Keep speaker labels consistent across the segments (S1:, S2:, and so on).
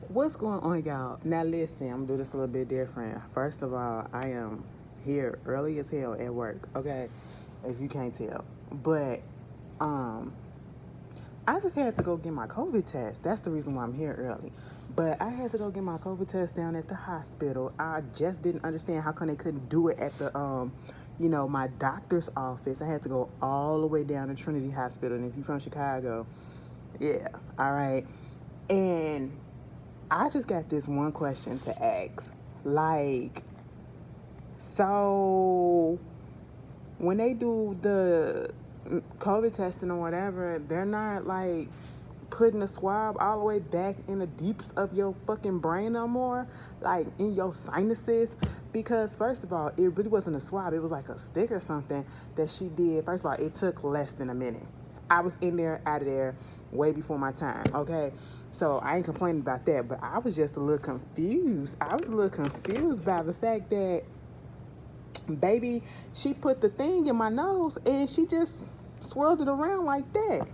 S1: What's going on, y'all? Now listen, I'm gonna do this a little bit different. First of all, I am here early as hell at work, okay? If you can't tell. But um I just had to go get my COVID test. That's the reason why I'm here early. But I had to go get my COVID test down at the hospital. I just didn't understand how come they couldn't do it at the my doctor's office. I had to go all the way down to Trinity Hospital. And if you're from Chicago, yeah, all right. And I just got this one question to ask. Like, so when they do the COVID testing or whatever, they're not like putting the swab all the way back in the deeps of your fucking brain no more, like in your sinuses. Because first of all, it really wasn't a swab, it was like a stick or something that she did. First of all, it took less than a minute. I was in there, out of there, way before my time, okay? So I ain't complaining about that, but I was just a little confused. I was a little confused by the fact that, baby, she put the thing in my nose and she just swirled it around like that.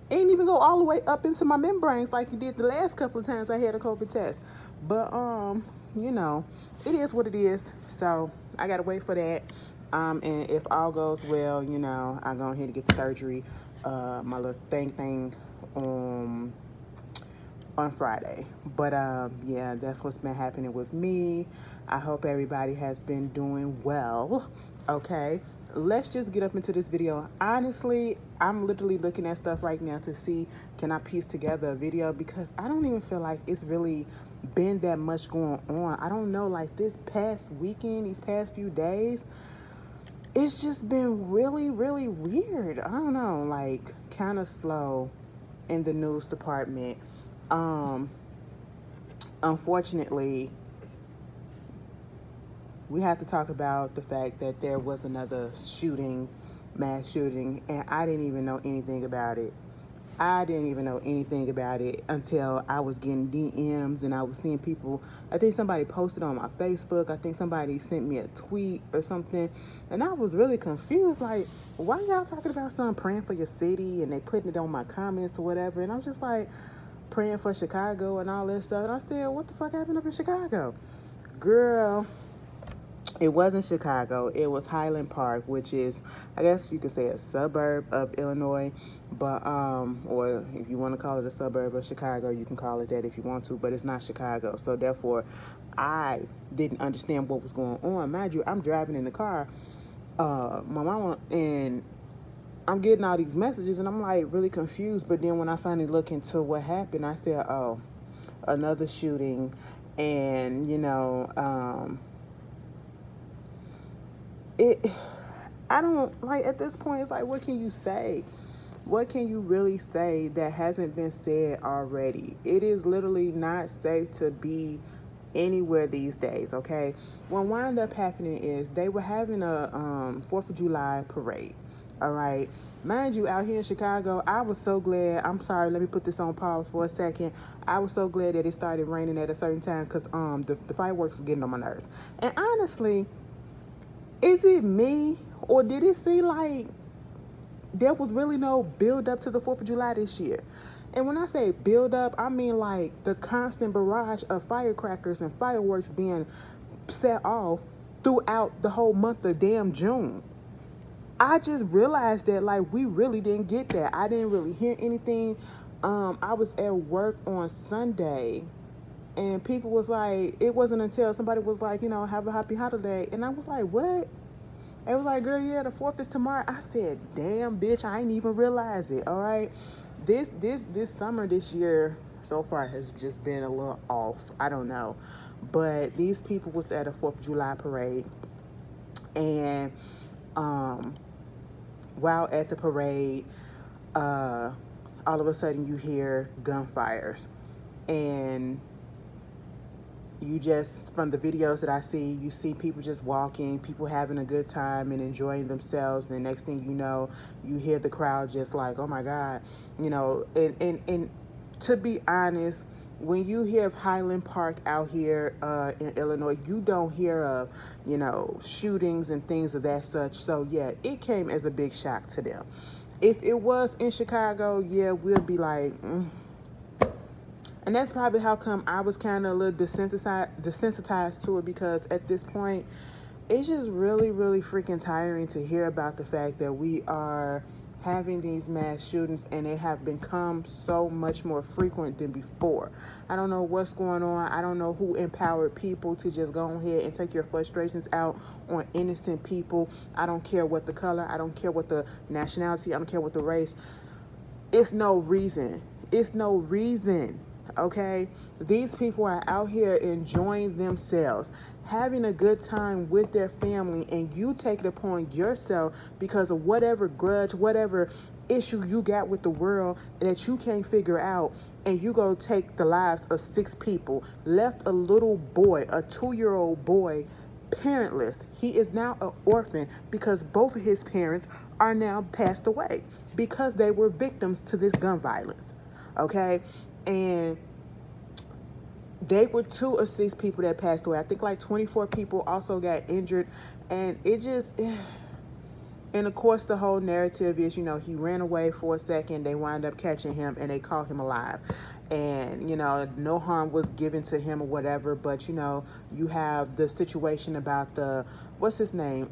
S1: Ain't even go all the way up into my membranes like you did the last couple of times I had a COVID test. But it is what it is. So I gotta wait for that. And if all goes well, I go ahead and get the surgery, my little thing on Friday. But yeah, that's what's been happening with me. I hope everybody has been doing well. Okay, let's just get up into this video. Honestly, I'm literally looking at stuff right now to see, can I piece together a video, because I don't even feel like it's really been that much going on. I don't know, like this past weekend, these past few days, it's just been really, really weird. I don't know, like kind of slow in the news department. Unfortunately, we have to talk about the fact that there was another mass shooting, and I didn't even know anything about it. I didn't even know anything about it until I was getting DMs and I was seeing people. I think somebody posted on my Facebook. I think somebody sent me a tweet or something. And I was really confused. Like, why y'all talking about something, praying for your city, and they putting it on my comments or whatever. And I was just like, praying for Chicago and all this stuff. And I said, what the fuck happened up in Chicago? Girl, it wasn't Chicago. It was Highland Park, which is, I guess you could say, a suburb of Illinois. But, or if you want to call it a suburb of Chicago, you can call it that if you want to, but it's not Chicago. So therefore, I didn't understand what was going on. Mind you, I'm driving in the car, my mama, and I'm getting all these messages, and I'm like really confused. But then when I finally look into what happened, I said, oh, another shooting. And, I don't, like, at this point, it's like, what can you say? What can you really say that hasn't been said already? It is literally not safe to be anywhere these days, okay? What wound up happening is they were having a 4th of July parade, all right? Mind you, out here in Chicago, I was so glad. I'm sorry, let me put this on pause for a second. I was so glad that it started raining at a certain time because the fireworks was getting on my nerves. And honestly, is it me, or did it seem like there was really no build up to the 4th of July this year? And when I say build up, I mean like the constant barrage of firecrackers and fireworks being set off throughout the whole month of damn June. I just realized that, like, we really didn't get that. I didn't really hear anything. I was at work on Sunday, and people was like, it wasn't until somebody was like, have a happy holiday. And I was like, what? It was like, girl, yeah, the 4th is tomorrow. I said, damn, bitch, I ain't even realize it, all right? This summer this year so far has just been a little off. I don't know. But these people was at a 4th of July parade. And while at the parade, all of a sudden you hear gunfires. And you just, from the videos that I see, you see people just walking, people having a good time and enjoying themselves. And the next thing you know, you hear the crowd just like, oh my God, and to be honest, when you hear of Highland Park out here in Illinois, you don't hear of, shootings and things of that such. So yeah, it came as a big shock to them. If it was in Chicago, yeah, we'll be like, And that's probably how come I was kind of a little desensitized to it, because at this point, it's just really, really freaking tiring to hear about the fact that we are having these mass shootings, and they have become so much more frequent than before. I don't know what's going on. I don't know who empowered people to just go ahead and take your frustrations out on innocent people. I don't care what the color, I don't care what the nationality, I don't care what the race. It's no reason. It's no reason. Okay? These people are out here enjoying themselves, having a good time with their family, and you take it upon yourself because of whatever grudge, whatever issue you got with the world that you can't figure out, and you go take the lives of 6 people, left a little boy, a 2-year-old boy, parentless. He is now an orphan because both of his parents are now passed away because they were victims to this gun violence. Okay? And they were 2 or 6 people that passed away. I think like 24 people also got injured. And it just, and of course the whole narrative is, he ran away for a second, they wind up catching him, and they caught him alive. And, no harm was given to him or whatever. But, you have the situation about what's his name?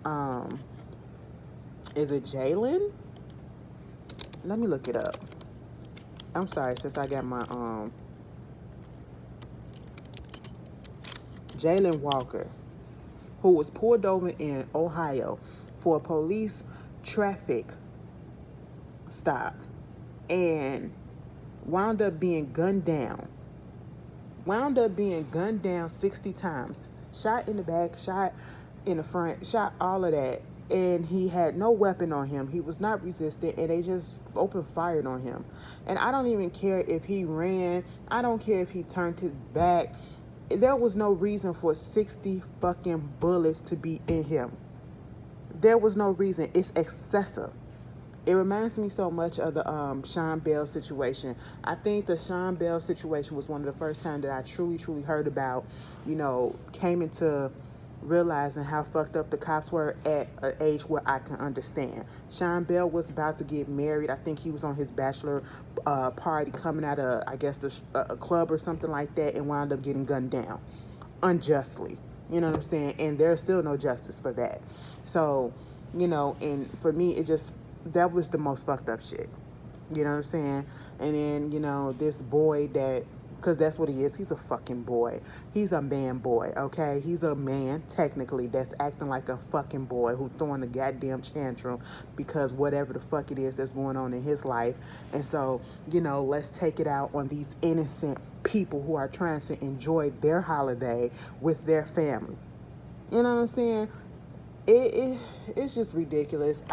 S1: Is it Jalen? Let me look it up. I'm sorry, since I got my, Jalen Walker, who was pulled over in Ohio for a police traffic stop and wound up being gunned down. 60 times. Shot in the back, shot in the front, shot all of that. And he had no weapon on him. He was not resistant, and they just opened fire on him. And I don't even care if he ran. I don't care if he turned his back. There was no reason for 60 fucking bullets to be in him. There was no reason. It's excessive. It reminds me so much of the Sean Bell situation. I think the Sean Bell situation was one of the first times that I truly, truly heard about, came into realizing how fucked up the cops were at an age where I can understand. Sean Bell was about to get married. I think he was on his bachelor party coming out of, I guess, a club or something like that, and wound up getting gunned down unjustly. You know what I'm saying? And there's still no justice for that. So, and for me, that was the most fucked up shit. You know what I'm saying? And then, this boy because that's what he is. He's a fucking boy. He's a man boy, okay? He's a man, technically, that's acting like a fucking boy who's throwing a goddamn tantrum because whatever the fuck it is that's going on in his life. And so, let's take it out on these innocent people who are trying to enjoy their holiday with their family. You know what I'm saying? It's just ridiculous.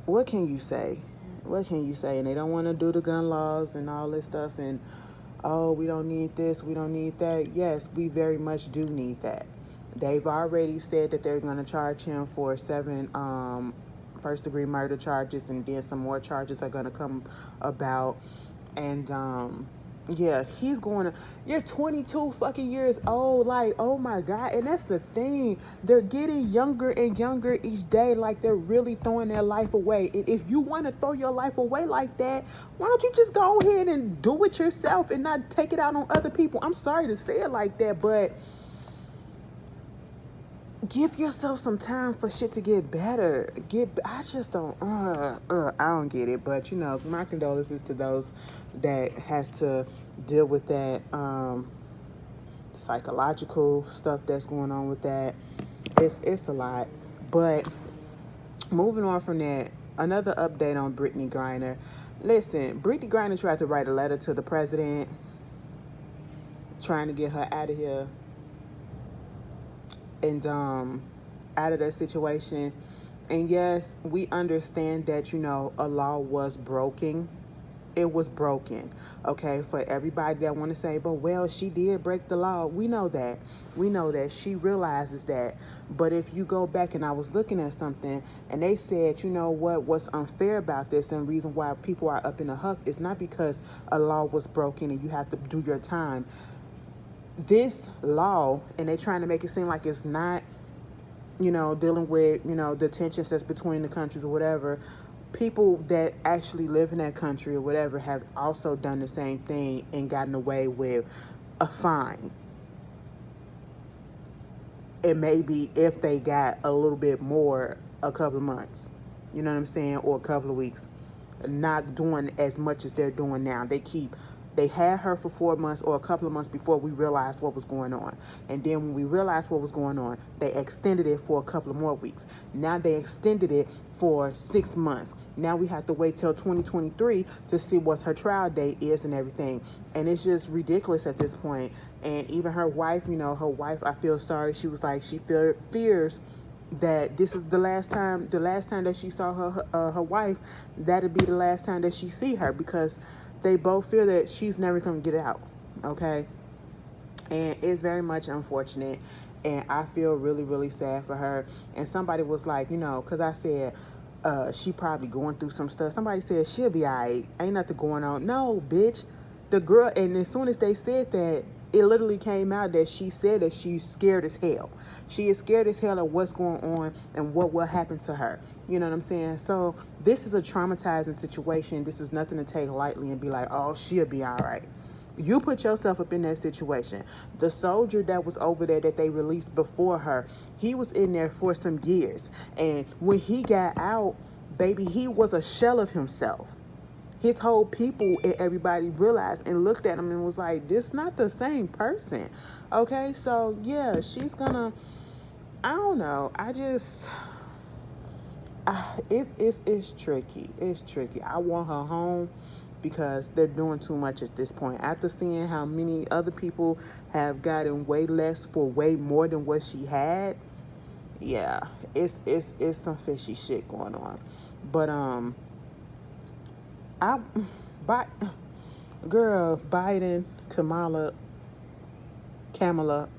S1: What can you say? What can you say? And they don't want to do the gun laws and all this stuff. And, we don't need this, we don't need that. Yes, we very much do need that. They've already said that they're going to charge him for 7 first-degree murder charges, and then some more charges are going to come about. And, yeah, you're 22 fucking years old. Like, oh my God. And that's the thing. They're getting younger and younger each day. Like, they're really throwing their life away. And if you want to throw your life away like that, why don't you just go ahead and do it yourself and not take it out on other people? I'm sorry to say it like that, but give yourself some time for shit to get better. I just don't, I don't get it. But, my condolences to those that has to deal with that psychological stuff that's going on with that. It's a lot. But moving on from that, another update on Brittney Griner. Listen, Brittney Griner tried to write a letter to the president trying to get her out of here and out of that situation. And yes, we understand that, a law was broken. It was broken, okay? For everybody that want to say, but well, she did break the law. We know that. She realizes that. But if you go back, and I was looking at something, and they said, what's unfair about this, and reason why people are up in a huff is not because a law was broken and you have to do your time. This law, and they're trying to make it seem like it's not, dealing with, the tensions that's between the countries or whatever. people that actually live in that country or whatever have also done the same thing and gotten away with a fine. And maybe if they got a little bit more, a couple of months, you know what I'm saying, or a couple of weeks, not doing as much as they're doing now. They had her for 4 months or a couple of months before we realized what was going on. And then when we realized what was going on, they extended it for a couple of more weeks. Now they extended it for 6 months. Now we have to wait till 2023 to see what her trial date is and everything. And it's just ridiculous at this point. And even her wife, I feel sorry. She was like, she fears that this is the last time that she saw her wife, that'll be the last time that she see her, because they both fear that she's never going to get out. Okay. And it's very much unfortunate, and I feel really, really sad for her. And somebody was like, because I said she probably going through some stuff. Somebody said she'll be all right, ain't nothing going on. No, bitch. The girl, and as soon as they said that, it literally came out that she said that she's scared as hell. She is scared as hell of what's going on and what will happen to her. You know what I'm saying? So this is a traumatizing situation. This is nothing to take lightly and be like, oh, she'll be all right. You put yourself up in that situation. The soldier that was over there that they released before her, he was in there for some years. And when he got out, baby, he was a shell of himself. His whole people and everybody realized and looked at him and was like, this not the same person. Okay, so yeah, she's gonna, I don't know. It's tricky. It's tricky. I want her home because they're doing too much at this point. After seeing how many other people have gotten way less for way more than what she had, yeah, it's some fishy shit going on. But Biden, Kamala,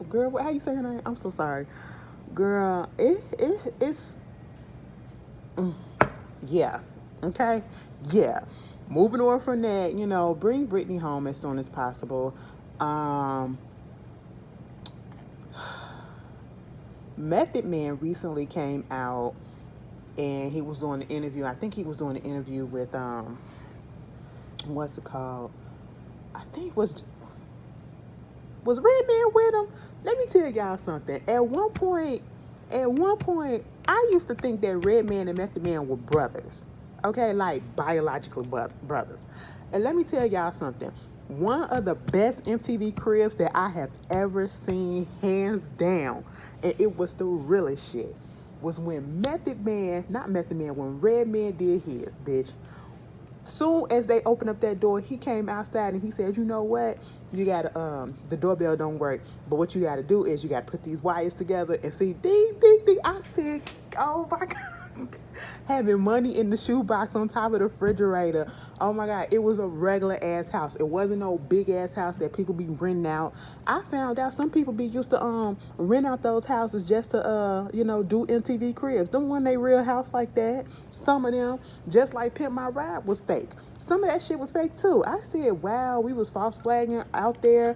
S1: girl, how you say her name? I'm so sorry, girl. It's yeah, okay, yeah. Moving on from that, bring Brittney home as soon as possible. Method Man recently came out and he was doing an interview. I think he was doing an interview with what's it called? I think was Redman with him? Let me tell y'all something. At one point, I used to think that Redman and Method Man were brothers. Okay, like biological brothers. And let me tell y'all something. One of the best MTV Cribs that I have ever seen, hands down, and it was the realest shit, was when when Redman did his, bitch. Soon as they opened up that door, he came outside and he said, you know what? You gotta, the doorbell don't work, but what you gotta do is you gotta put these wires together and see, ding, ding, ding. I said, oh my God. Having money in the shoebox on top of the refrigerator. Oh my God, it was a regular ass house. It wasn't no big ass house that people be renting out. I found out some people be used to rent out those houses just to do MTV Cribs. Them one they real house like that. Some of them, just like Pimp My Ride, was fake. Some of that shit was fake too. I said, wow, we was false flagging out there.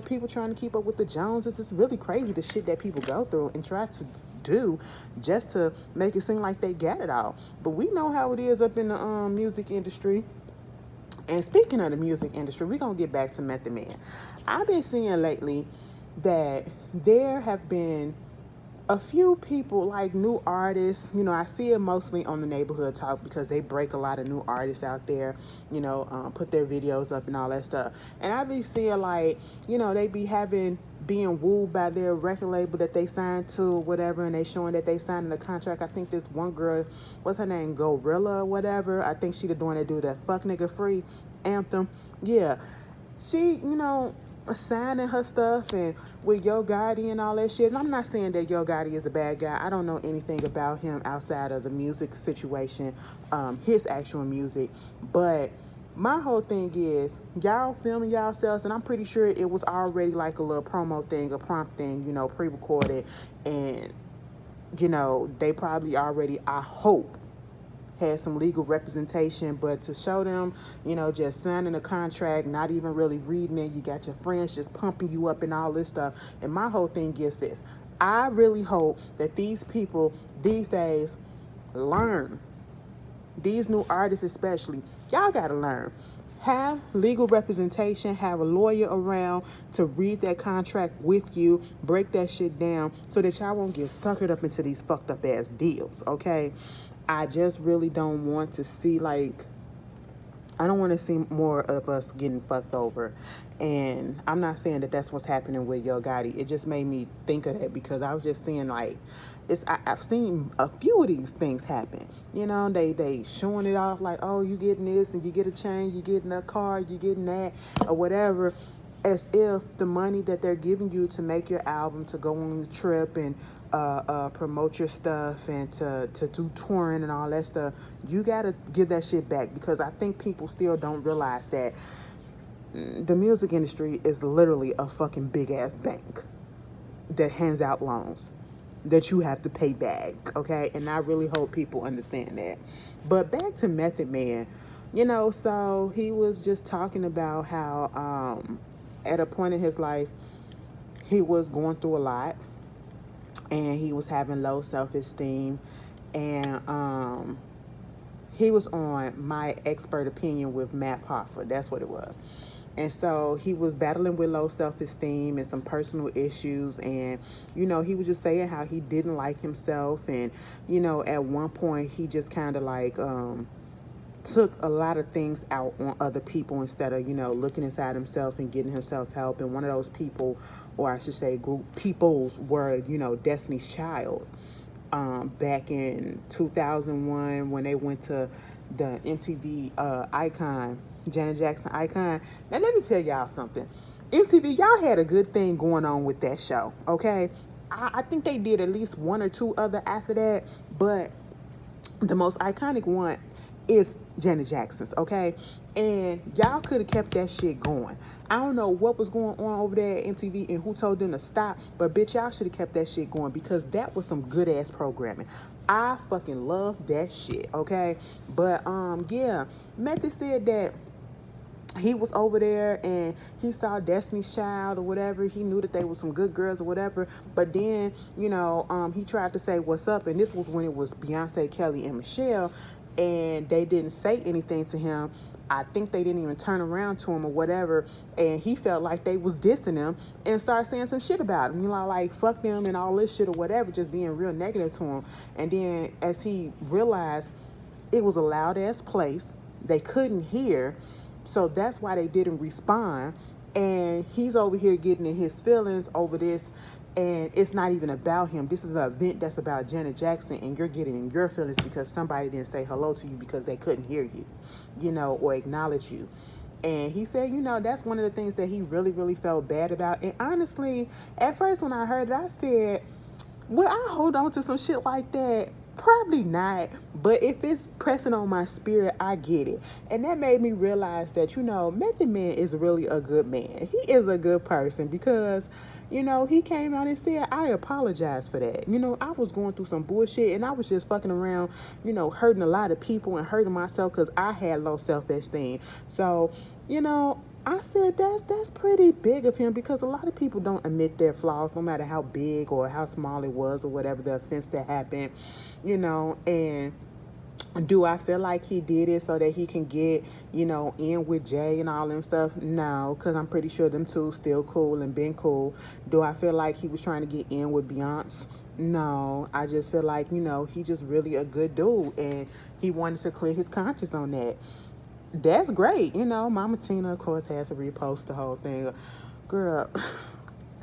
S1: People trying to keep up with the Joneses. It's really crazy the shit that people go through and try to do just to make it seem like they got it all. But we know how it is up in the music industry. And speaking of the music industry, we're gonna get back to Method Man. I've been seeing lately that there have been a few people, like new artists, I see it mostly on the Neighborhood Talk because they break a lot of new artists out there, put their videos up and all that stuff. And I be seeing like, they be being wooed by their record label that they signed to or whatever, and they showing that they signed a contract. I think this one girl, what's her name, Gorilla or whatever, I think she the one that do that Fuck Nigga Free anthem. Yeah, she, signing her stuff and with Yo Gotti and all that shit. And I'm not saying that Yo Gotti is a bad guy. I don't know anything about him outside of the music situation, his actual music. But my whole thing is, y'all filming yourselves, and I'm pretty sure it was already like a little promo thing, a prompt thing, pre-recorded. And, they probably already, I hope, had some legal representation, but to show them, just signing a contract, not even really reading it, you got your friends just pumping you up and all this stuff. And my whole thing is this: I really hope that these people these days learn these new artists especially, y'all gotta learn. Have legal representation, have a lawyer around to read that contract with you, break that shit down so that y'all won't get suckered up into these fucked up ass deals, okay? I just really don't want to see, like, I don't want to see more of us getting fucked over. And I'm not saying that that's what's happening with Yo Gotti. It just made me think of that because I was just seeing, like, I've seen a few of these things happen. You know, they showing it off like, oh, you getting this and you get a chain, you getting a car, you getting that or whatever, as if the money that they're giving you to make your album, to go on the trip and promote your stuff and to do touring and all that stuff, you gotta give that shit back, because I think people still don't realize that the music industry is literally a fucking big ass bank that hands out loans that you have to pay back, okay? And I really hope people understand that. But back to Method Man, you know, so he was just talking about how at a point in his life he was going through a lot and he was having low self-esteem, and he was on My Expert Opinion with Matt Hoffa. That's what it was. And so he was battling with low self-esteem and some personal issues. And, you know, he was just saying how he didn't like himself. And, you know, at one point he just kind of like took a lot of things out on other people instead of, you know, looking inside himself and getting himself help. And one of those people, or I should say group peoples, were, you know, Destiny's Child. Back in 2001 when they went to the MTV Icon, Janet Jackson Icon. Now let me tell y'all something. MTV, y'all had a good thing going on with that show, okay? I think they did at least one or two other after that, but the most iconic one is Janet Jackson's, okay? And y'all could have kept that shit going. I don't know what was going on over there at MTV and who told them to stop, but bitch, y'all should have kept that shit going because that was some good ass programming. I fucking love that shit, okay? But yeah, Method said that he was over there and he saw Destiny's Child or whatever. He knew that they were some good girls or whatever. But then, you know, he tried to say what's up. And this was when it was Beyonce, Kelly, and Michelle. And they didn't say anything to him. I think they didn't even turn around to him or whatever. And he felt like they was dissing him and started saying some shit about him. You know, like, fuck them and all this shit or whatever. Just being real negative to him. And then as he realized it was a loud ass place, they couldn't hear. So that's why they didn't respond. And he's over here getting in his feelings over this. And it's not even about him. This is an event that's about Janet Jackson. And you're getting in your feelings because somebody didn't say hello to you because they couldn't hear you, you know, or acknowledge you. And he said, you know, that's one of the things that he really, really felt bad about. And honestly, at first when I heard it, I said, will I hold on to some shit like that? Probably not, but if it's pressing on my spirit, I get it. And that made me realize that, you know, Method Man is really a good man. He is a good person because, you know, he came out and said, I apologize for that. You know, I was going through some bullshit and I was just fucking around, you know, hurting a lot of people and hurting myself because I had low self-esteem. So, you know, I said that's pretty big of him because a lot of people don't admit their flaws, no matter how big or how small it was or whatever the offense that happened, you know. And do I feel like he did it so that he can get, you know, in with Jay and all them stuff? No, because I'm pretty sure them two still cool and been cool. Do I feel like he was trying to get in with Beyonce? No, I just feel like, you know, he just really a good dude and he wanted to clear his conscience on that. That's great. You know, Mama Tina, of course, had to repost the whole thing. Girl,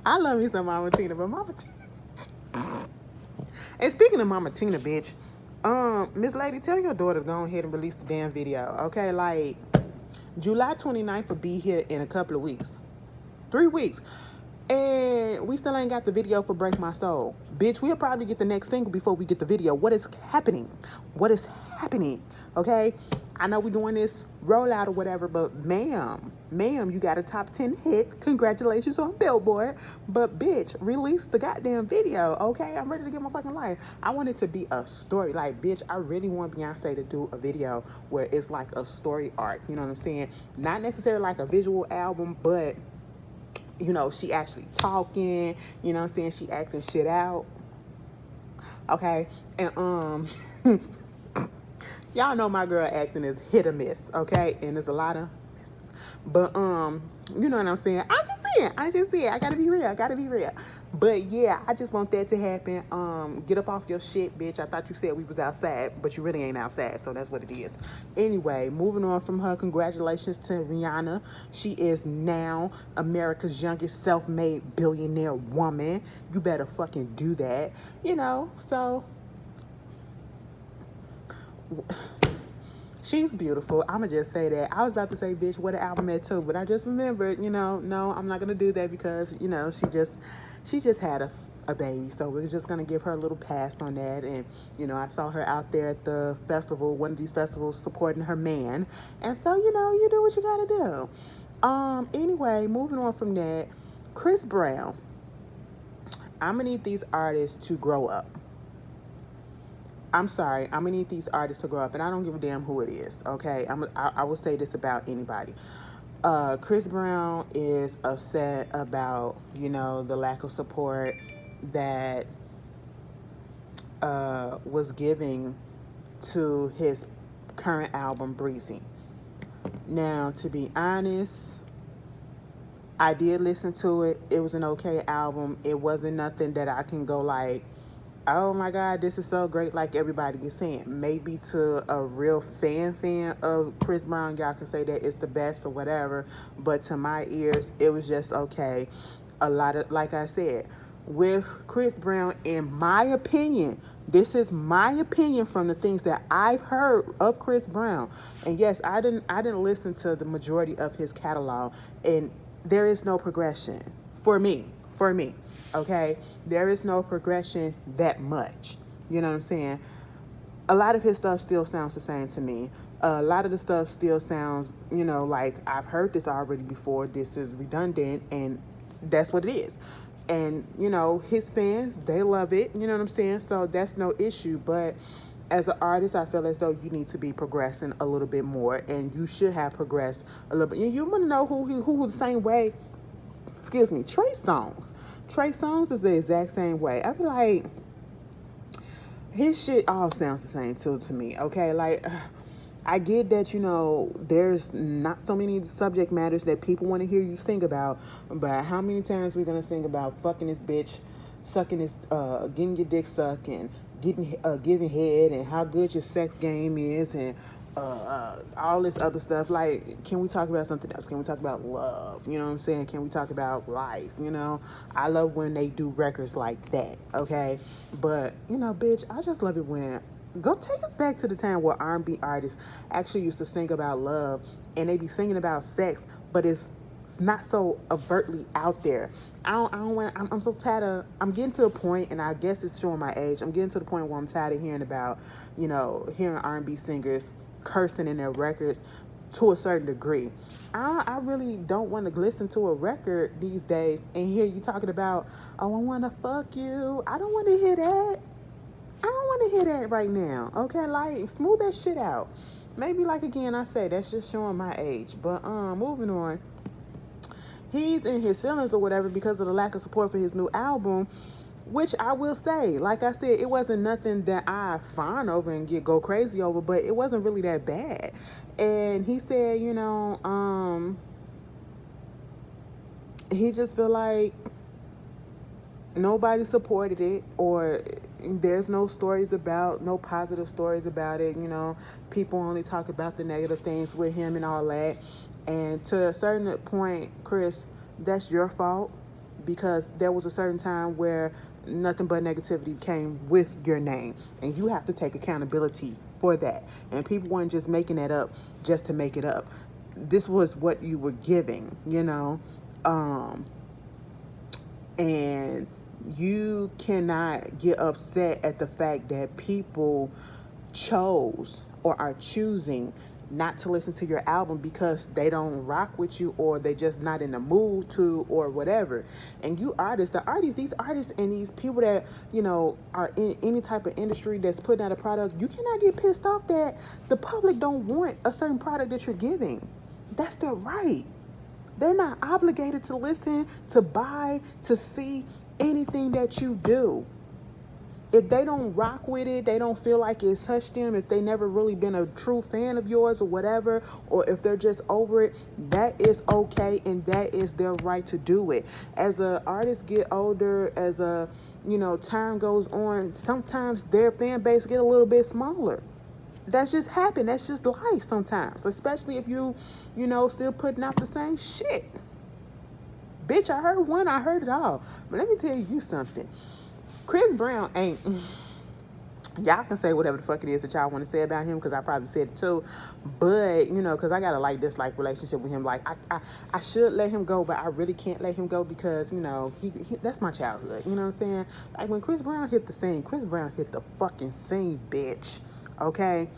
S1: I love me some Mama Tina, but Mama Tina. And speaking of Mama Tina, bitch, Miss Lady, tell your daughter to go ahead and release the damn video, okay? Like, July 29th will be here in a couple of weeks. 3 weeks. And we still ain't got the video for Break My Soul. Bitch, we'll probably get the next single before we get the video. What is happening? What is happening? Okay? I know we're doing this rollout or whatever, but ma'am, you got a top 10 hit. Congratulations on Billboard. But bitch, release the goddamn video, okay? I'm ready to get my fucking life. I want it to be a story. Like, bitch, I really want Beyonce to do a video where it's like a story arc. You know what I'm saying? Not necessarily like a visual album, but you know, she actually talking, you know what I'm saying? She acting shit out. Okay. And Y'all know my girl acting is hit or miss, okay? And there's a lot of misses. But you know what I'm saying? I'm just saying. I gotta be real. But yeah, I just want that to happen. Get up off your shit, bitch. I thought you said we was outside, but you really ain't outside, so that's what it is. Anyway, moving on from her, congratulations to Rihanna. She is now America's youngest self-made billionaire woman. You better fucking do that. You know, so she's beautiful. I'ma just say that. I was about to say, bitch, what an album at too, but I just remembered, no, I'm not gonna do that because, she just had a baby, so we're just gonna give her a little pass on that. And I saw her out there at the festival, one of these festivals, supporting her man, and so you do what you gotta do. Anyway, moving on from that, Chris Brown. I'm gonna need these artists to grow up. I'm sorry, I'm gonna need these artists to grow up, and I don't give a damn who it is, okay? I will say this about anybody. Chris Brown is upset about, the lack of support that was giving to his current album, Breezy. Now, to be honest, I did listen to it. It was an okay album. It wasn't nothing that I can go like, oh my God, this is so great, like everybody is saying. Maybe to a real fan of Chris Brown, y'all can say that it's the best or whatever. But to my ears, it was just okay. A lot of, like I said, with Chris Brown, in my opinion, this is my opinion from the things that I've heard of Chris Brown. And yes, I didn't listen to the majority of his catalog, and there is no progression for me. Okay, there is no progression that much. You know what I'm saying? A lot of his stuff still sounds the same to me. A lot of the stuff still sounds, like I've heard this already before. This is redundant, and that's what it is. And, his fans, they love it. You know what I'm saying? So that's no issue. But as an artist, I feel as though you need to be progressing a little bit more, and you should have progressed a little bit. You want to know who the same way? Excuse me, Trey Songz is the exact same way. I be like, his shit all sounds the same too to me, okay? Like, I get that, there's not so many subject matters that people want to hear you sing about, but how many times we gonna sing about fucking this bitch, sucking this, getting your dick sucked, and giving head, and how good your sex game is, and all this other stuff. Like, can we talk about something else? Can we talk about love? You know what I'm saying? Can we talk about life? I love when they do records like that, okay? But, bitch, I just love it when, go take us back to the time where R&B artists actually used to sing about love, and they be singing about sex, but it's not so overtly out there. I don't want. I'm so tired of. I'm getting to a point, and I guess it's showing my age. I'm getting to the point where I'm tired of hearing about, hearing R&B singers cursing in their records to a certain degree. I really don't want to listen to a record these days and hear you talking about, oh, I want to fuck you. I don't want to hear that. I don't want to hear that right now. Okay, like, smooth that shit out. Maybe, like, again, I say that's just showing my age. But moving on. He's in his feelings or whatever because of the lack of support for his new album, which I will say, like I said, it wasn't nothing that I fawn over and go crazy over, but it wasn't really that bad. And he said, he just feel like nobody supported it, or there's no positive stories about it. People only talk about the negative things with him and all that. And to a certain point, Chris, that's your fault, because there was a certain time where nothing but negativity came with your name, and you have to take accountability for that. And people weren't just making that up just to make it up. This was what you were giving, and you cannot get upset at the fact that people chose or are choosing not to listen to your album because they don't rock with you, or they just not in the mood to, or whatever. And these artists and these people that, are in any type of industry that's putting out a product, you cannot get pissed off that the public don't want a certain product that you're giving. That's their right. They're not obligated to listen, to buy, to see anything that you do. If they don't rock with it, they don't feel like it's touched them, if they never really been a true fan of yours or whatever, or if they're just over it, that is okay, and that is their right to do it. As the artists get older, as time goes on, sometimes their fan base get a little bit smaller. That's just happen. That's just life sometimes, especially if still putting out the same shit. Bitch, I heard one, I heard it all. But let me tell you something. Chris Brown ain't... Y'all can say whatever the fuck it is that y'all want to say about him, because I probably said it too. But, because I got a like-dislike relationship with him. Like, I should let him go, but I really can't let him go because, he that's my childhood. You know what I'm saying? Like, when Chris Brown hit the scene, Chris Brown hit the fucking scene, bitch. Okay?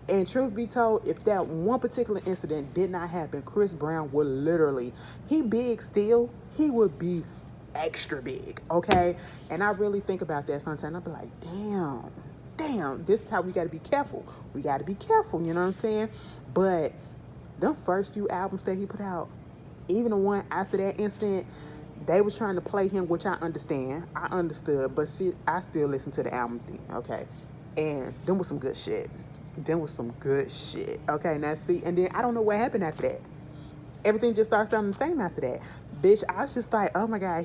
S1: And truth be told, if that one particular incident did not happen, Chris Brown would literally... He big still. He would be extra big, okay? And I really think about that sometimes. I'll be like, damn, this is how we got to be careful. We got to be careful, you know what I'm saying? But them first few albums that he put out, even the one after that incident, they was trying to play him, which I understand. I understood, but I still listen to the albums then, okay? And them was some good shit. Okay, now see, and then I don't know what happened after that. Everything just started sounding the same after that. Bitch, I was just like, oh my God,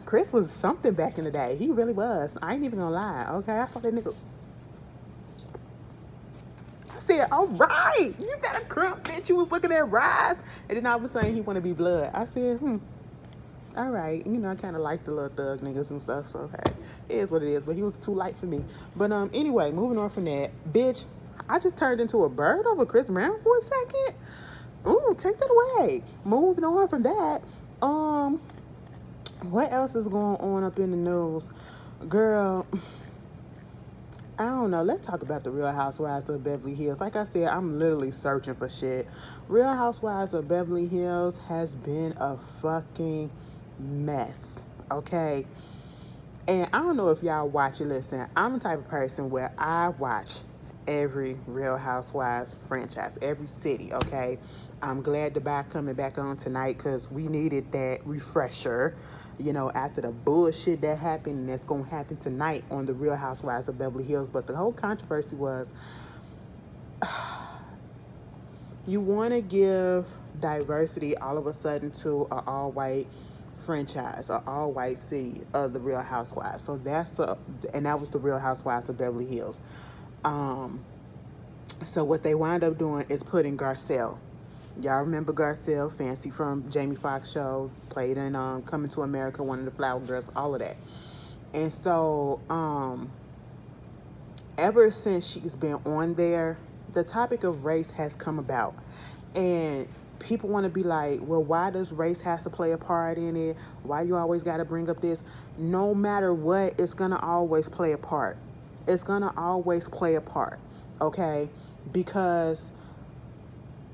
S1: Chris was something back in the day. He really was. I ain't even gonna lie, okay? I saw that nigga. I said, all right, you got a crump, bitch. You was looking at Rise. And then I was saying he want to be blood. I said, all right. I kind of like the little thug niggas and stuff, so hey, it is what it is. But he was too light for me. But anyway, moving on from that. Bitch, I just turned into a bird over Chris Brown for a second. Ooh, take that away. Moving on from that. What else is going on up in the news? Girl, I don't know. Let's talk about the Real Housewives of Beverly Hills. Like I said, I'm literally searching for shit. Real Housewives of Beverly Hills has been a fucking mess, okay? And I don't know if y'all watch it. Listen, I'm the type of person where I watch every Real Housewives franchise, every city, okay? I'm glad to coming back on tonight because we needed that refresher, after the bullshit that happened and that's going to happen tonight on the Real Housewives of Beverly Hills. But the whole controversy was, you want to give diversity all of a sudden to an all-white franchise, an all-white city of the Real Housewives. So and that was the Real Housewives of Beverly Hills. So what they wound up doing is putting Garcelle. Y'all remember Garcelle, Fancy from Jamie Foxx show, played in Coming to America, one of the Flower Girls, all of that. And so, ever since she's been on there, the topic of race has come about. And people want to be like, well, why does race have to play a part in it? Why you always got to bring up this? No matter what, it's going to always play a part. It's going to always play a part, okay? Because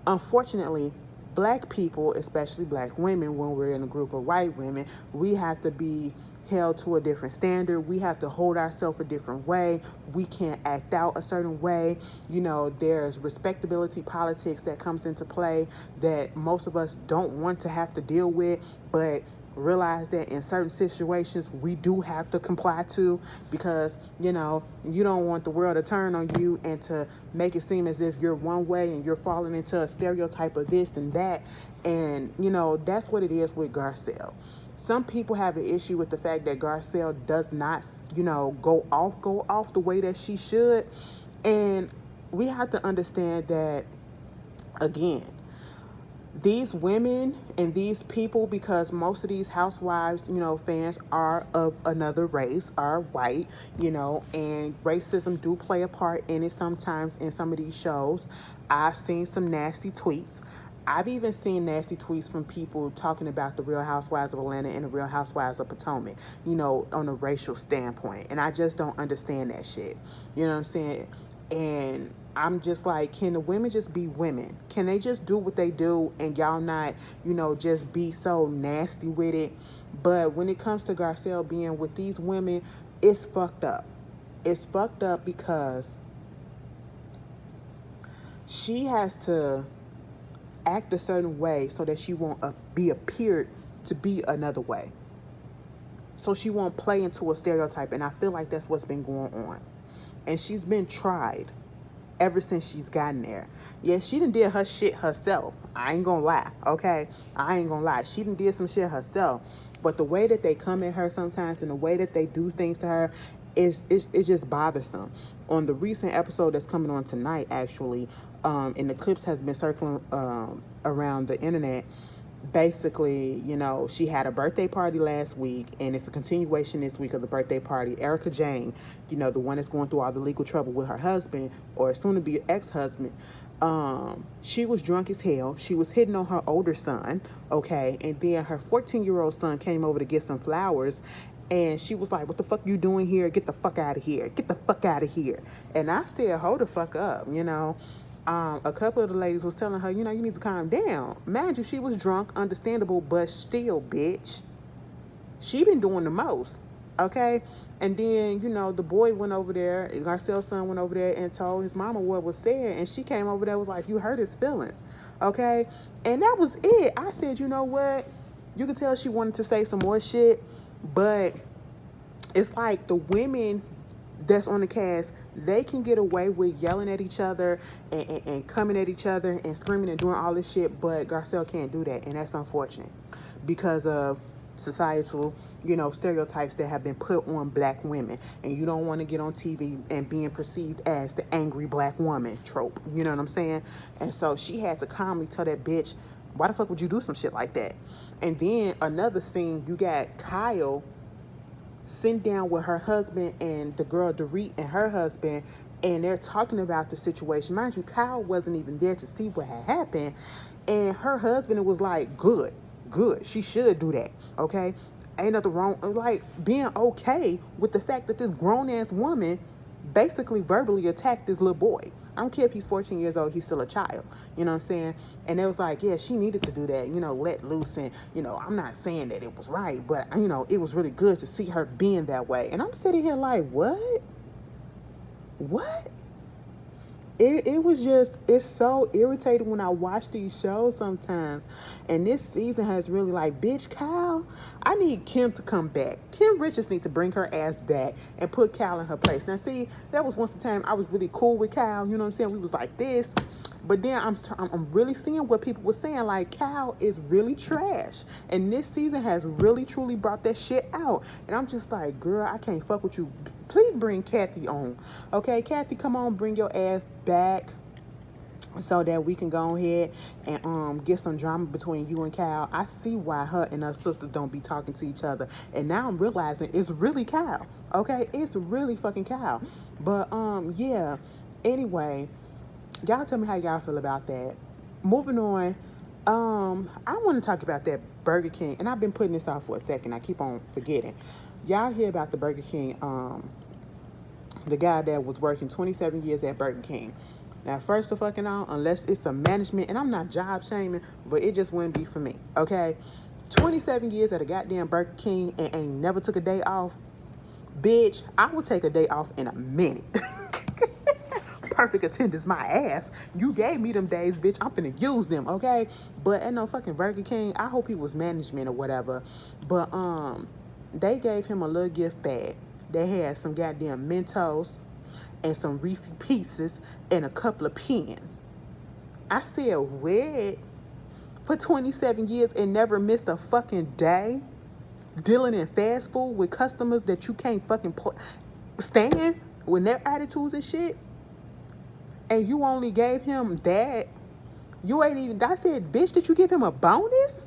S1: unfortunately, black people, especially black women, when we're in a group of white women, we have to be held to a different standard. We have to hold ourselves a different way. We can't act out a certain way. There's respectability politics that comes into play that most of us don't want to have to deal with, but realize that in certain situations we do have to comply to, because you don't want the world to turn on you and to make it seem as if you're one way and you're falling into a stereotype of this and that. And that's what it is with Garcelle. Some people have an issue with the fact that Garcelle does not go off the way that she should, and we have to understand that, again, these women and these people, because most of these housewives, fans are of another race, are white, and racism do play a part in it sometimes in some of these shows. I've seen some nasty tweets. I've even seen nasty tweets from people talking about the Real Housewives of Atlanta and the Real Housewives of Potomac, on a racial standpoint. And I just don't understand that shit. You know what I'm saying? And I'm just like, can the women just be women? Can they just do what they do and y'all not, just be so nasty with it? But when it comes to Garcelle being with these women, it's fucked up. It's fucked up because she has to act a certain way so that she won't be appeared to be another way. so she won't play into a stereotype. And I feel like that's what's been going on. And she's been tried ever since she's gotten there. Yeah, she done did her shit herself. I ain't gonna lie, okay? I ain't gonna lie. She done did some shit herself. But the way that they come at her sometimes and the way that they do things to her is just bothersome. On the recent episode that's coming on tonight, actually, and the clips has been circling around the internet. Basically, you know, she had a birthday party last week, and it's a continuation this week of the birthday party. Erica Jane, you know, the one that's going through all the legal trouble with her husband, or soon to be ex-husband, she was drunk as hell. She was hitting on her older son, okay, and then her 14-year-old son came over to get some flowers, and she was like, what the fuck you doing here? Get the fuck out of here. Get the fuck out of here. And I said, hold the fuck up, you know. A couple of the ladies was telling her, you know, you need to calm down. Mind you, she was drunk, understandable, but still, bitch, she been doing the most, okay? And then, you know, the boy went over there, Garcelle's son went over there and told his mama what was said, and she came over there and was like, you hurt his feelings, okay? And that was it. I said, you know what? You could tell she wanted to say some more shit, but it's like the women that's on the cast, they can get away with yelling at each other and coming at each other and screaming and doing all this shit, but Garcelle can't do that, and that's unfortunate because of societal, you know, stereotypes that have been put on black women, and you don't want to get on TV and being perceived as the angry black woman trope, you know what I'm saying? And so she had to calmly tell that bitch, why the fuck would you do some shit like that? And then another scene, you got Kyle sitting down with her husband and the girl Dorit and her husband, and they're talking about the situation. Mind you, Kyle wasn't even there to see what had happened, and her husband was like, good, she should do that, okay? Ain't nothing wrong, like, being okay with the fact that this grown-ass woman basically verbally attacked this little boy. I don't care if he's 14 years old, he's still a child. You know what I'm saying? And it was like, yeah, she needed to do that, you know, let loose. And, you know, I'm not saying that it was right, but, you know, it was really good to see her being that way. And I'm sitting here like, what? It was just, it's so irritating when I watch these shows sometimes. And this season has really like, bitch, Kyle, I need Kim to come back. Kim Richards need to bring her ass back and put Kyle in her place. Now, see, that was once the time I was really cool with Kyle. You know what I'm saying? We was like this. But then I'm really seeing what people were saying. Like, Kyle is really trash. And this season has really, truly brought that shit out. And I'm just like, girl, I can't fuck with you. Please bring Kathy on. Okay, Kathy, come on, bring your ass back so that we can go ahead and get some drama between you and Kyle. I see why her and her sisters don't be talking to each other. And now I'm realizing it's really Kyle. Okay, it's really fucking Kyle. But, yeah. Anyway, y'all tell me how y'all feel about that. Moving on, I want to talk about that Burger King, and I've been putting this off for a second. I keep on forgetting. Y'all hear about the Burger King, the guy that was working 27 years at Burger King. Now, first of fucking all, unless it's a management, and I'm not job shaming, but it just wouldn't be for me, okay? 27 years at a goddamn Burger King and ain't never took a day off. Bitch, I will take a day off in a minute. Perfect attendance, my ass. You gave me them days, bitch. I'm finna use them, okay? But at no fucking Burger King, I hope he was management or whatever. But they gave him a little gift bag. They had some goddamn Mentos and some Reese Pieces and a couple of pens. I said, what? For 27 years and never missed a fucking day? Dealing in fast food with customers that you can't fucking stand with their attitudes and shit? And you only gave him that? You ain't even, I said, bitch, did you give him a bonus?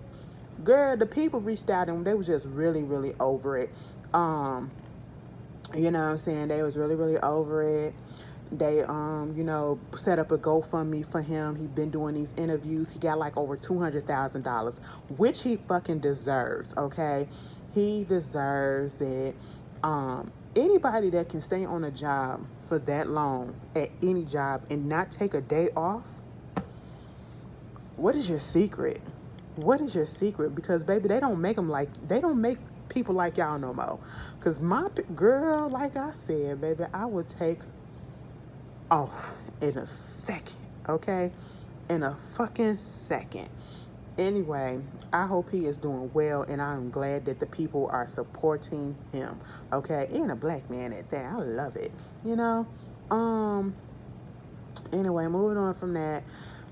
S1: Girl, the people reached out and they was just really, really over it. You know what I'm saying? They was really, really over it. They, you know, set up a GoFundMe for him. He been doing these interviews. He got like over $200,000, which he fucking deserves, okay? He deserves it. Anybody that can stay on a job for that long at any job and not take a day off, what is your secret? What is your secret? Because, baby, they don't make people like y'all no more. Because my girl, like I said, baby, I would take off in a second, okay? In a fucking second. Anyway, I hope he is doing well, and I'm glad that the people are supporting him. Okay, and a black man at that. I love it. You know. Um. Anyway, moving on from that,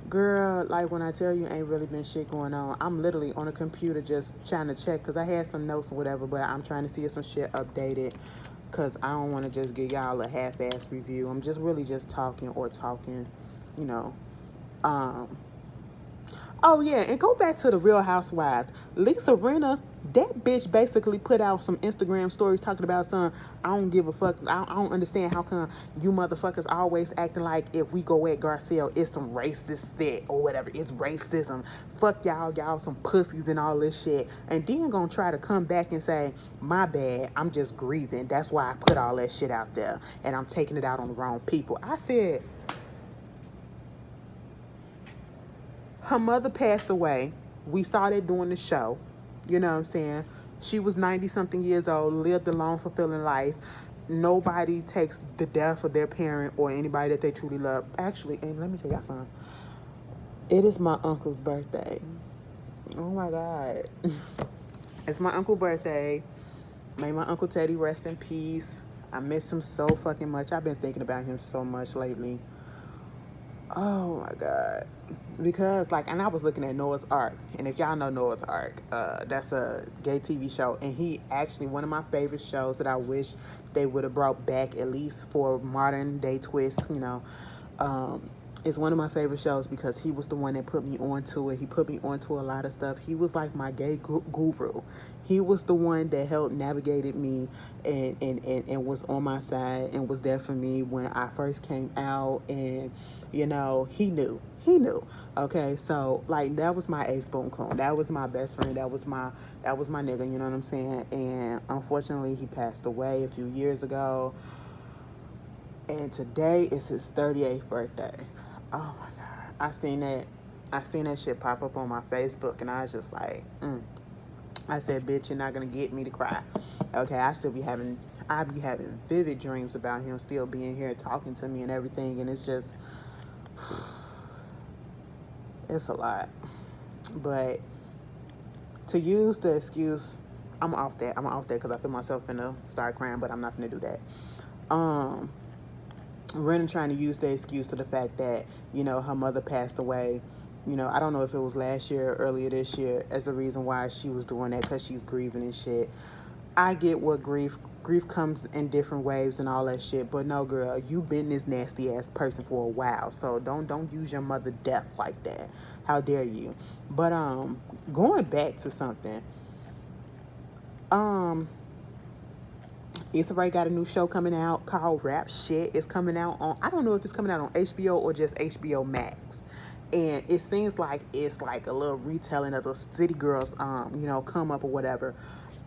S1: girl. Like when I tell you, ain't really been shit going on. I'm literally on a computer just trying to check because I had some notes or whatever, but I'm trying to see if some shit updated. Cause I don't want to just give y'all a half-ass review. I'm just really just talking, you know. Um, Oh yeah, and go back to the Real Housewives. Lisa Rinna, that bitch basically put out some Instagram stories talking about some. I don't give a fuck. I don't understand how come you motherfuckers always acting like if we go at Garcelle, it's some racist shit or whatever. It's racism. Fuck y'all some pussies and all this shit. And then gonna try to come back and say, my bad, I'm just grieving. That's why I put all that shit out there and I'm taking it out on the wrong people. I said, her mother passed away. We saw that during the show. You know what I'm saying? She was 90 something years old, lived a long, fulfilling life. Nobody takes the death of their parent or anybody that they truly love. Actually, and let me tell y'all something. It is my uncle's birthday. Oh my God. It's my uncle's birthday. May my Uncle Teddy rest in peace. I miss him so fucking much. I've been thinking about him so much lately. Oh my God. Because and I was looking at Noah's Ark, and if y'all know Noah's Ark, that's a gay TV show, and he actually one of my favorite shows that I wish they would have brought back at least for modern day twists, is one of my favorite shows because he was the one that put me onto it. He put me onto a lot of stuff. He was like my gay guru. He was the one that helped navigated me and was on my side and was there for me when I first came out. And, he knew. He knew. Okay, so that was my ace boom coon. That was my best friend. That was my nigga, you know what I'm saying? And unfortunately he passed away a few years ago. And today is his 38th birthday. Oh my God. I seen that shit pop up on my Facebook and I was just like, I said, bitch, you're not gonna get me to cry. Okay, I be having vivid dreams about him still being here talking to me and everything, and it's just it's a lot. But to use the excuse, I'm off that because I feel myself finna start crying, but I'm not finna do that. Ren trying to use the excuse to the fact that, her mother passed away. I don't know if it was last year or earlier this year as the reason why she was doing that because she's grieving and shit. I get what grief comes in different waves and all that shit, but no, girl, you been this nasty ass person for a while, so don't use your mother death like that. How dare you? But going back to something, Issa Rae got a new show coming out called Rap Shit. It's coming out on, I don't know if it's coming out on HBO or just HBO Max. And it seems like it's like a little retelling of the City Girls, come up or whatever.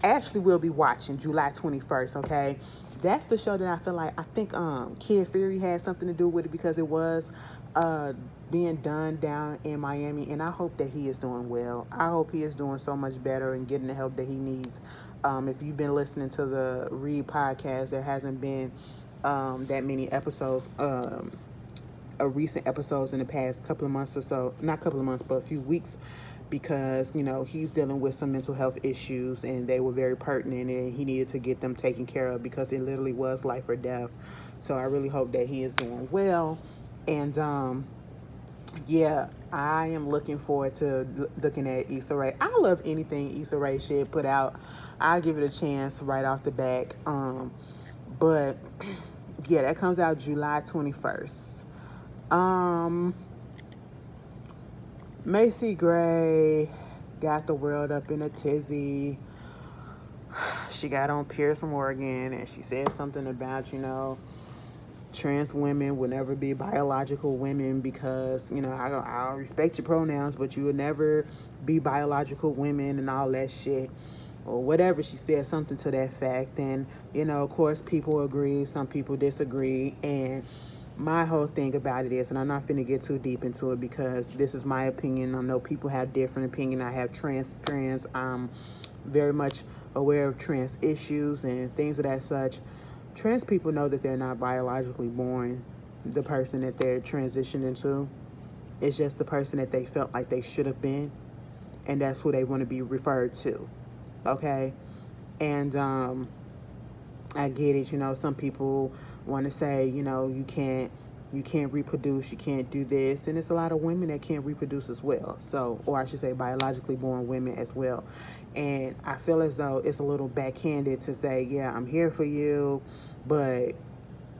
S1: Ashley will be watching July 21st, okay? That's the show that I feel like, I think Kid Fury had something to do with it because it was being done down in Miami. And I hope that he is doing well. I hope he is doing so much better and getting the help that he needs. If you've been listening to the RHOBH podcast, there hasn't been that many episodes, recent episodes in the past couple of months or so. Not couple of months, but a few weeks, because, he's dealing with some mental health issues and they were very pertinent and he needed to get them taken care of because it literally was life or death. So I really hope that he is doing well. And, yeah, I am looking forward to looking at Issa Rae. I love anything Issa Rae shit put out. I'll give it a chance right off the back. But yeah, that comes out July 21st. Macy Gray got the world up in a tizzy. She got on Piers Morgan and she said something about, trans women will never be biological women because, I'll respect your pronouns, but you will never be biological women and all that shit. Or whatever, she said something to that fact. And, of course, people agree, some people disagree. And my whole thing about it is, and I'm not finna get too deep into it because this is my opinion. I know people have different opinion. I have trans friends. I'm very much aware of trans issues and things of that such. Trans people know that they're not biologically born the person that they're transitioned into. It's just the person that they felt like they should have been. and that's who they want to be referred to. Okay? And I get it, some people want to say, you can't reproduce, you can't do this, and it's a lot of women that can't reproduce as well. So, or I should say biologically born women as well. And I feel as though it's a little backhanded to say, yeah, I'm here for you, but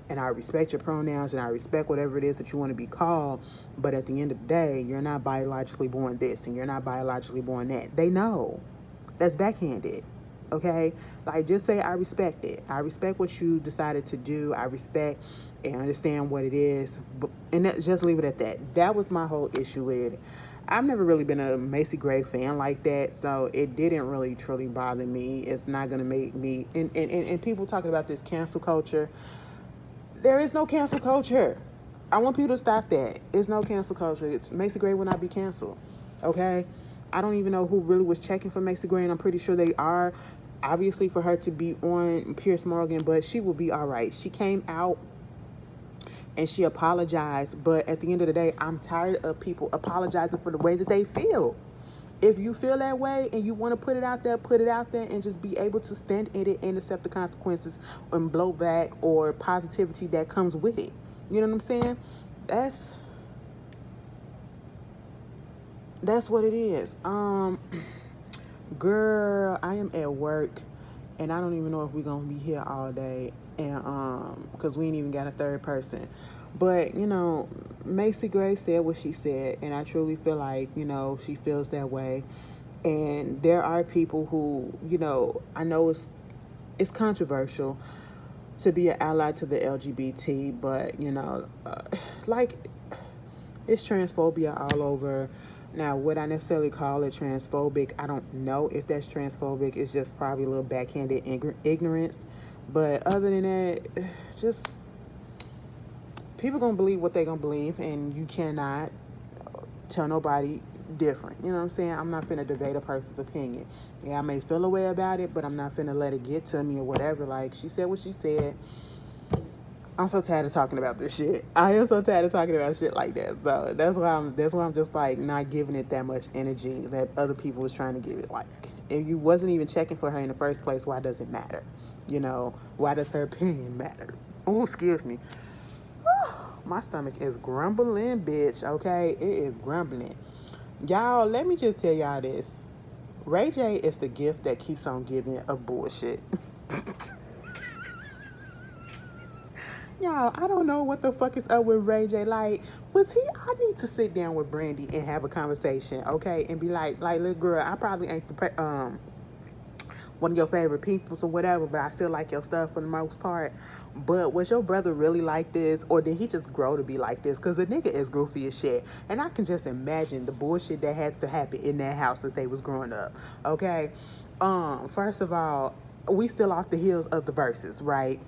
S1: and I respect your pronouns and I respect whatever it is that you want to be called, but at the end of the day, you're not biologically born this and you're not biologically born that. They know. That's backhanded. Okay? Like, just say, I respect it. I respect what you decided to do. I respect and understand what it is. And just leave it at that. That was my whole issue with it. I've never really been a Macy Gray fan like that, so it didn't really truly bother me. It's not going to make me... And people talking about this cancel culture. There is no cancel culture. I want people to stop that. It's no cancel culture. Macy Gray will not be canceled. Okay? I don't even know who really was checking for Macy Gray, and I'm pretty sure they are. Obviously, for her to be on Piers Morgan, but she will be all right. She came out and she apologized, but at the end of the day, I'm tired of people apologizing for the way that they feel. If you feel that way and you want to put it out there and just be able to stand in it and accept the consequences and blowback or positivity that comes with it. You know what I'm saying? That's what it is. Girl, I am at work and I don't even know if we're going to be here all day, and because we ain't even got a third person. But, Macy Gray said what she said, and I truly feel like, she feels that way. And there are people who, I know it's controversial to be an ally to the LGBT, but, like, it's transphobia all over. Now, would I necessarily call it transphobic? I don't know if that's transphobic. It's just probably a little backhanded ignorance. But other than that, just... people gonna believe what they gonna believe, and you cannot tell nobody different. You know what I'm saying? I'm not finna debate a person's opinion. Yeah, I may feel a way about it, but I'm not finna let it get to me or whatever. Like, she said what she said. I'm so tired of talking about this shit. I am so tired of talking about shit like that. So that's why I'm just like not giving it that much energy that other people was trying to give it. Like, if you wasn't even checking for her in the first place, why does it matter? Why does her opinion matter? Oh, excuse me. My stomach is grumbling, bitch, okay? It is grumbling. Y'all, let me just tell y'all this. Ray J is the gift that keeps on giving of bullshit. Y'all, I don't know what the fuck is up with Ray J. Like, I need to sit down with Brandy and have a conversation, okay? And be like, little girl, I probably ain't one of your favorite peoples or whatever, but I still like your stuff for the most part. But was your brother really like this, or did he just grow to be like this? Because the nigga is goofy as shit. And I can just imagine the bullshit that had to happen in that house since they was growing up, okay? First of all, we still off the heels of the verses, right?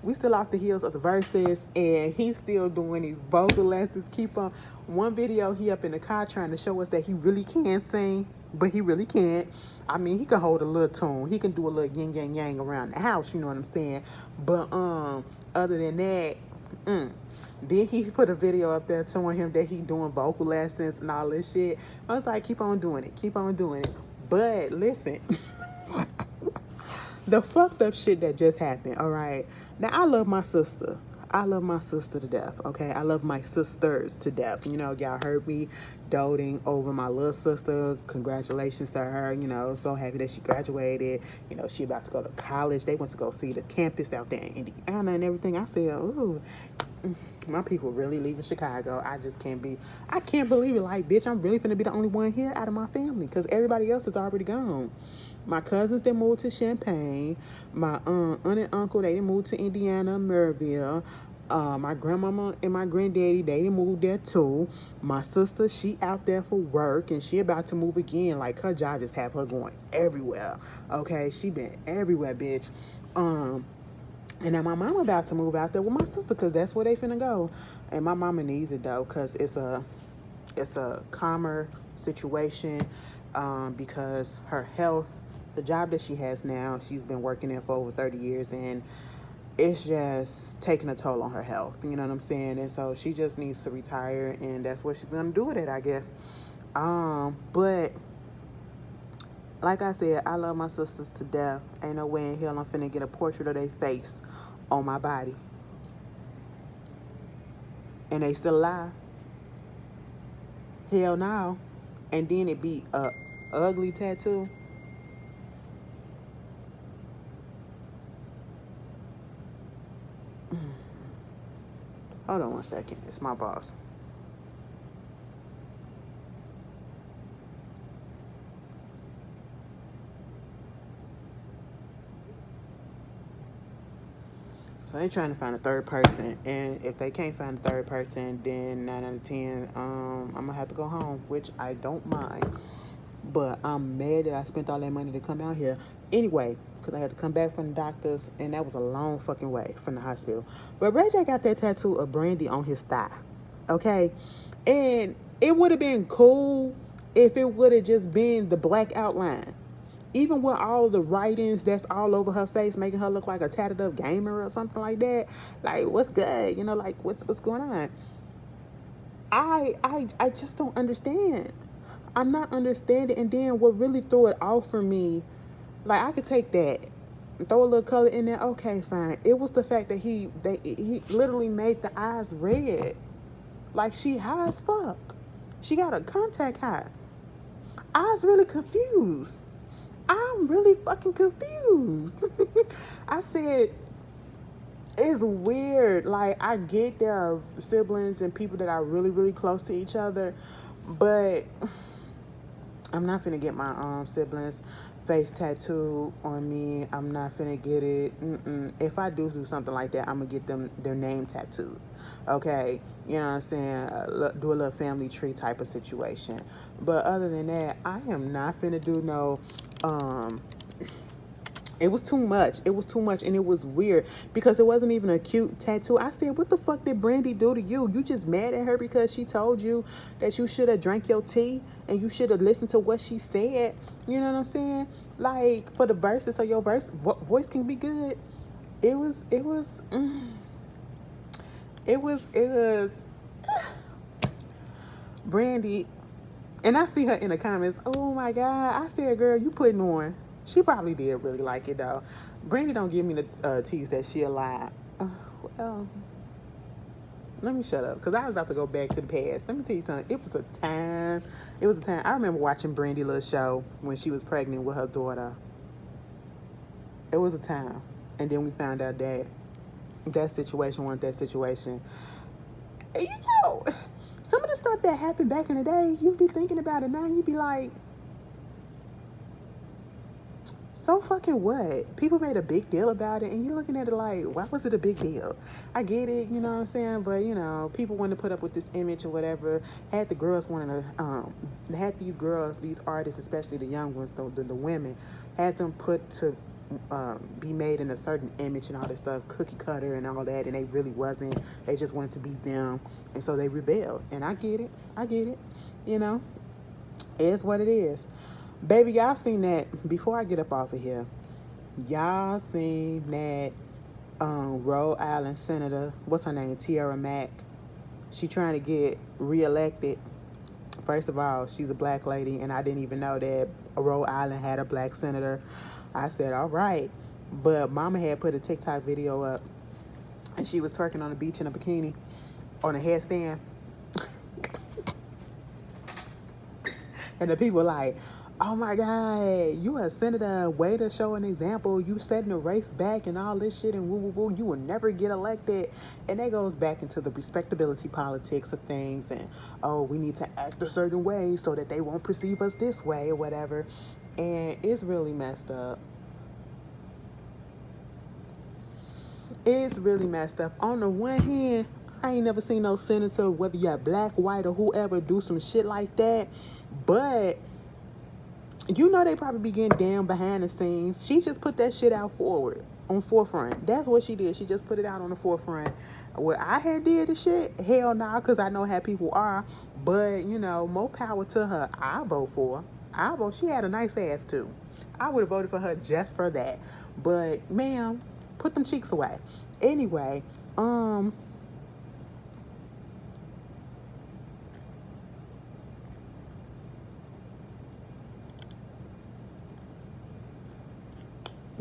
S1: We still off the heels of the verses, and he's still doing these vocal lessons. Keep on. One video, he up in the car trying to show us that he really can sing, but he really can't. I mean, he can hold a little tune. He can do a little yin yang yang around the house. You know what I'm saying? But other than that, then he put a video up there showing him that he doing vocal lessons and all this shit. I was like, keep on doing it. Keep on doing it. But listen. The fucked up shit that just happened, all right? Now, I love my sister. I love my sister to death, okay? I love my sisters to death. Y'all heard me doting over my little sister. Congratulations to her, so happy that she graduated. She about to go to college. They went to go see the campus out there in Indiana and everything. I said, ooh, my people really leaving Chicago. I can't believe it. Like, bitch, I'm really finna be the only one here out of my family because everybody else is already gone. My cousins, they moved to Champaign. My aunt and uncle, they moved to Indiana, Maryville. My grandmama and my granddaddy, they moved there too. My sister, she out there for work and she about to move again. Like, her job just have her going everywhere. Okay, she been everywhere, bitch. And now my mama about to move out there with my sister because that's where they finna go. And my mama needs it though because it's a calmer situation because her health, the job that she has now, she's been working there for over 30 years and it's just taking a toll on her health. You know what I'm saying? And so she just needs to retire and that's what she's going to do with it, I guess. But Like I said, I love my sisters to death. Ain't no way in hell I'm finna get a portrait of their face on my body. And they still alive. Hell no. And then it be a ugly tattoo. Hold on one second. It's my boss. So they trying to find a third person, and if they can't find a third person, then 9 out of 10, I'm gonna have to go home, which I don't mind. But I'm mad that I spent all that money to come out here anyway, because I had to come back from the doctors, and that was a long fucking way from the hospital. But Ray J got that tattoo of Brandy on his thigh, okay? And it would have been cool if it would have just been the black outline. Even with all the writings that's all over her face, making her look like a tatted up gamer or something like that. Like, what's good? You know, like what's going on? I just don't understand. I'm not understanding. And then what really threw it off for me, like I could take that, throw a little color in there. Okay, fine. It was the fact that he literally made the eyes red, like she high as fuck. She got a contact high. I was really confused. I'm really fucking confused. I said, it's weird. Like, I get there are siblings and people that are really, really close to each other, but I'm not finna get my siblings' face tattooed on me. I'm not finna get it. If I do something like that, I'm gonna get them their name tattooed. Okay, you know what I'm saying? Do a little family tree type of situation. But other than that, I am not finna do no. It was too much. It was too much, and it was weird because it wasn't even a cute tattoo. I said, what the fuck did Brandy do to you? You just mad at her because she told you that you should have drank your tea and you should have listened to what she said. You know what I'm saying? Like, for the verses, so your voice can be good. It was Brandy. And I see her in the comments. Oh my God. I said, girl, you putting on. She probably did really like it though. Brandy don't give me the tease that she alive. Well, let me shut up because I was about to go back to the past. Let me tell you something. It was a time. I remember watching Brandy's little show when she was pregnant with her daughter. It was a time. And then we found out that that situation wasn't that situation. You know, some of the stuff that happened back in the day, you'd be thinking about it now, you'd be like, so fucking what? People made a big deal about it, and you're looking at it like, why was it a big deal? I get it, you know what I'm saying? But, you know, people wanted to put up with this image or whatever. Had the girls wanting to, had these girls, these artists, especially the young ones, the women, had them put to be made in a certain image and all this stuff, cookie cutter and all that, and they really wasn't. They just wanted to be them, and so they rebelled. And I get it, you know? It's what it is. Baby, y'all seen that, before I get up off of here, y'all seen that Rhode Island Senator, what's her name, Tiara Mack, she trying to get reelected. First of all, she's a black lady, and I didn't even know that Rhode Island had a black senator. I said, all right. But Mama had put a TikTok video up, and she was twerking on the beach in a bikini on a headstand. And the people like, oh my God, you a senator, way to show an example. You setting the race back and all this shit and woo woo woo. You will never get elected. And that goes back into the respectability politics of things. And, oh, we need to act a certain way so that they won't perceive us this way or whatever. And it's really messed up. It's really messed up. On the one hand, I ain't never seen no senator, whether you're black, white, or whoever, do some shit like that. But you know they probably be getting down behind the scenes. She just put that shit out on forefront. That's what she did. She just put it out on the forefront. What I had did the shit, hell nah, because I know how people are. But, you know, more power to her. I vote for her. She had a nice ass too. I would have voted for her just for that. But, ma'am, put them cheeks away. Anyway,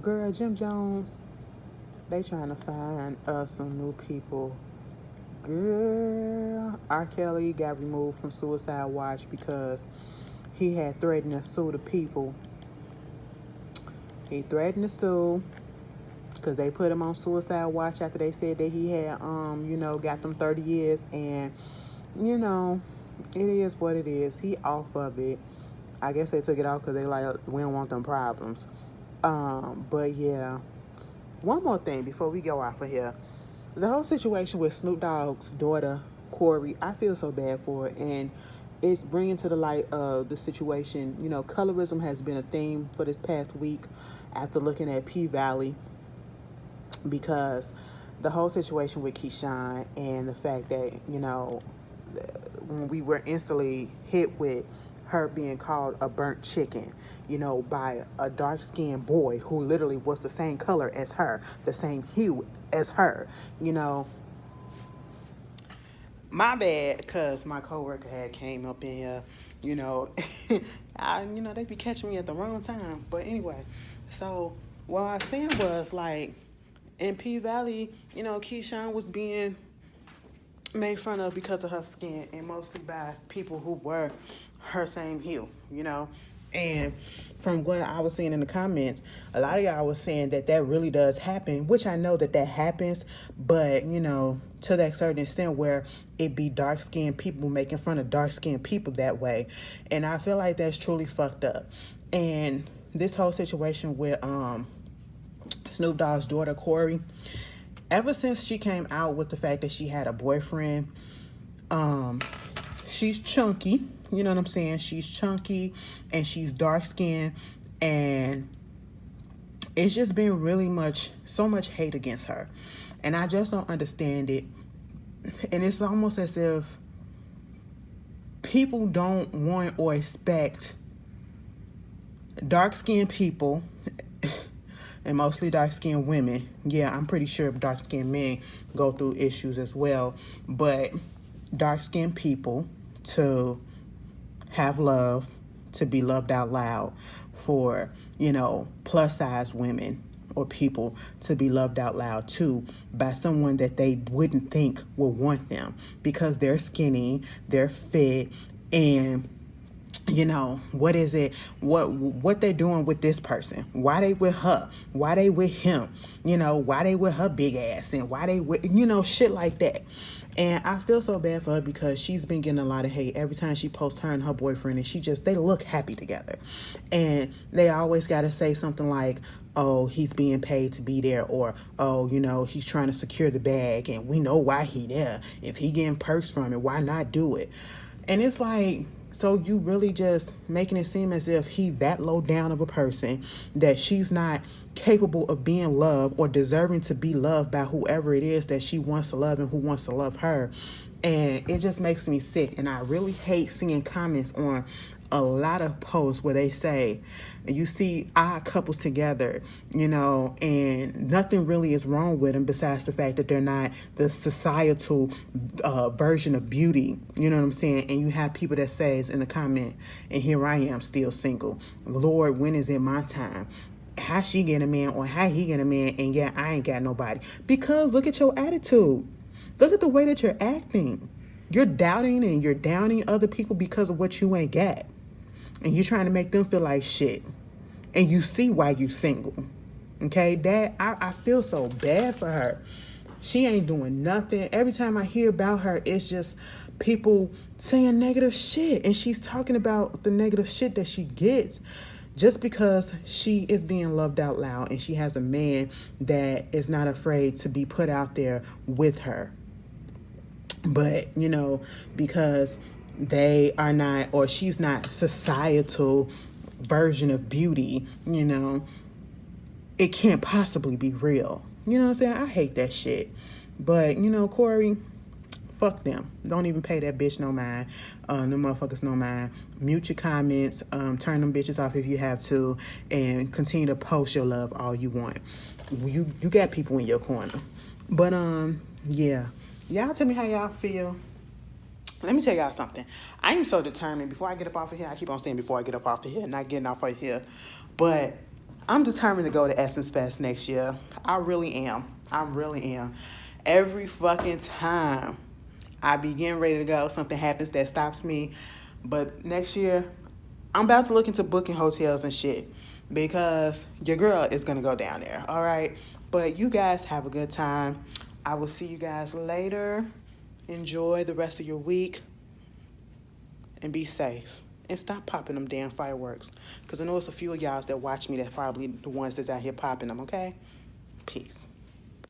S1: Girl, Jim Jones, they trying to find us some new people. Girl, R. Kelly got removed from Suicide Watch because he had threatened to sue the people. He threatened to sue because they put him on Suicide Watch after they said that he had, got them 30 years. And, it is what it is. He off of it. I guess they took it off because they like, we don't want them problems. But yeah. One more thing before we go off of here. The whole situation with Snoop Dogg's daughter, Corey, I feel so bad for it. And it's bringing to the light of the situation. Colorism has been a theme for this past week after looking at P-Valley, because the whole situation with Keyshawn and the fact that, when we were instantly hit with her being called a burnt chicken, by a dark-skinned boy who literally was the same color as her, the same hue as her, My bad, because my coworker had came up in here, they be catching me at the wrong time. But anyway, so what I was saying was, like, in P-Valley, Keyshawn was being made fun of because of her skin, and mostly by people who were her same hue, And from what I was seeing in the comments, a lot of y'all was saying that really does happen, which I know that happens, but, to that certain extent where it be dark-skinned people making fun of dark-skinned people that way. And I feel like that's truly fucked up. And this whole situation with Snoop Dogg's daughter, Corey, ever since she came out with the fact that she had a boyfriend, she's chunky. You know what I'm saying? She's chunky and she's dark-skinned, and it's just been so much hate against her. And I just don't understand it. And it's almost as if people don't want or expect dark-skinned people, and mostly dark-skinned women. Yeah, I'm pretty sure dark-skinned men go through issues as well. But dark-skinned people to have love, to be loved out loud, for, plus-size women or people to be loved out loud too by someone that they wouldn't think would want them because they're skinny, they're fit, and what is it? What they're doing with this person? Why they with her? Why they with him? Why they with her big ass? And why they with, shit like that. And I feel so bad for her because she's been getting a lot of hate every time she posts her and her boyfriend, and they look happy together. And they always got to say something like, oh, he's being paid to be there, or, oh, he's trying to secure the bag, and we know why he there. If he getting perks from it, why not do it? And it's like, so you really just making it seem as if he that low down of a person that she's not capable of being loved or deserving to be loved by whoever it is that she wants to love and who wants to love her. And it just makes me sick. And I really hate seeing comments on a lot of posts where they say, you see odd couples together, and nothing really is wrong with them besides the fact that they're not the societal version of beauty. You know what I'm saying? And you have people that says in the comment, and here I am still single. Lord, when is it my time? How she get a man or how he get a man, and yeah, I ain't got nobody. Because look at your attitude. Look at the way that you're acting. You're doubting and you're downing other people because of what you ain't got. And you're trying to make them feel like shit. And you see why you single. Okay? I feel so bad for her. She ain't doing nothing. Every time I hear about her, it's just people saying negative shit. And she's talking about the negative shit that she gets just because she is being loved out loud and she has a man that is not afraid to be put out there with her. But, because they are not, or she's not societal version of beauty, it can't possibly be real. You know what I'm saying? I hate that shit. But, Corey, fuck them. Don't even pay that bitch no mind. No motherfuckers no mind. Mute your comments. Turn them bitches off if you have to. And continue to post your love all you want. You got people in your corner. But, yeah. Y'all tell me how y'all feel. Let me tell y'all something. I am so determined. Before I get up off of here, I keep on saying before I get up off of here, not getting off of here. But I'm determined to go to Essence Fest next year. I really am. I really am. Every fucking time I be getting ready to go, something happens that stops me. But next year, I'm about to look into booking hotels and shit because your girl is going to go down there. All right. But you guys have a good time. I will see you guys later. Enjoy the rest of your week and be safe. And stop popping them damn fireworks. Because I know it's a few of y'all that watch me that's probably the ones that's out here popping them, okay? Peace.